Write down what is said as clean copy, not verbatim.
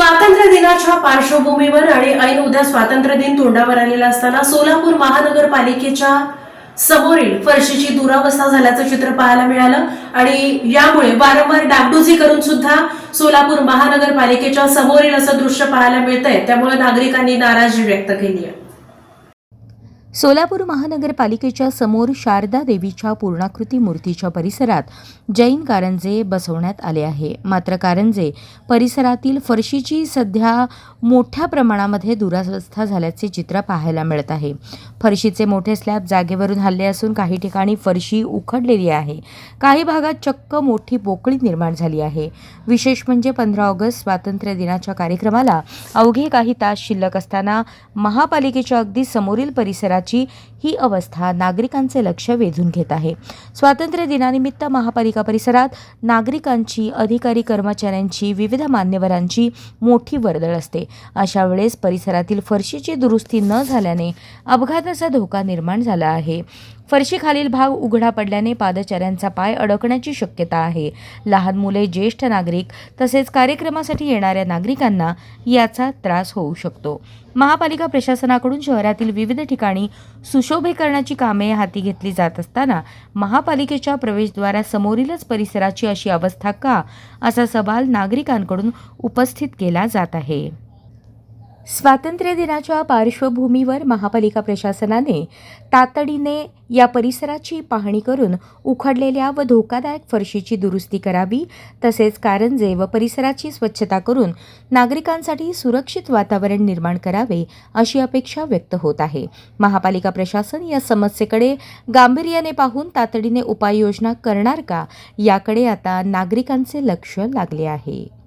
स्वातंत्र्य दिनाच्या पार्श्वभूमीवर आणि ऐन उद्या स्वातंत्र्य दिन तोंडावर आलेला असताना सोलापूर महानगरपालिकेच्या समोरील फरशीची दुरावस्था झाल्याचं चित्र पाहायला मिळालं आणि यामुळे वारंवार डागडुजी करून सुद्धा सोलापूर महानगरपालिकेच्या समोरील असं दृश्य पाहायला मिळतंय। त्यामुळे नागरिकांनी नाराजी व्यक्त केली आहे। सोलापूर महानगरपालिकेच्या समोर शारदा देवीच्या पूर्णाकृती मूर्तीच्या परिसरात जैन कारंजे बसवण्यात आले आहे। मात्र कारंजे परिसरातील फरशीची सध्या मोठ्या प्रमाणामध्ये दुरावस्था झाल्याचे चित्र पाहायला मिळत आहे। फरशीचे मोठे स्लॅब जागेवरून हलले असून काही ठिकाणी फरशी उखडलेली आहे। काही भागात चक्क मोठी पोकळी निर्माण झाली आहे। विशेष म्हणजे 15 ऑगस्ट स्वातंत्र्य दिनाच्या कार्यक्रमाला अवघे काही तास शिल्लक असताना महापालिकेच्या अगदी समोरील परिसरात ही अवस्था नागरिकांचे लक्ष वेधून घेत आहे। स्वातंत्र्य दिनानिमित्त महापालिका परिसरात नागरिकांची, अधिकारी, कर्मचाऱ्यांची, विविध मान्यवरांची मोठी वर्दळ असते। अशा वेळेस परिसरातील फरशीची दुरुस्ती न झाल्याने अपघाताचा धोका निर्माण झाला आहे। फरशीखालील भाग उघडा पडल्याने पादचाऱ्यांचा पाय अडकण्याची शक्यता आहे। लहान मुले, ज्येष्ठ नागरिक तसेच कार्यक्रमासाठी येणाऱ्या नागरिकांना याचा त्रास होऊ शकतो। महापालिका प्रशासनाकडून शहरातील विविध ठिकाणी सुशोभीकरणाची कामे हाती घेतली जात असताना महापालिकेच्या प्रवेशद्वारासमोरीलच परिसराची अशी अवस्था का, असा सवाल नागरिकांकडून उपस्थित केला जात आहे। स्वातंत्र्य दिनाच्या पार्श्वभूमीवर महापालिका प्रशासनाने तातडीने या परिसराची पाहणी करून उखडलेल्या व धोकादायक फरशीची दुरुस्ती करावी, तसेच कारंजे व परिसराची स्वच्छता करून नागरिकांसाठी सुरक्षित वातावरण निर्माण करावे अशी अपेक्षा व्यक्त होत आहे। महापालिका प्रशासन या समस्येकडे गांभीर्याने पाहून तातडीने उपाययोजना करणार का, याकडे आता नागरिकांचे लक्ष लागले आहे।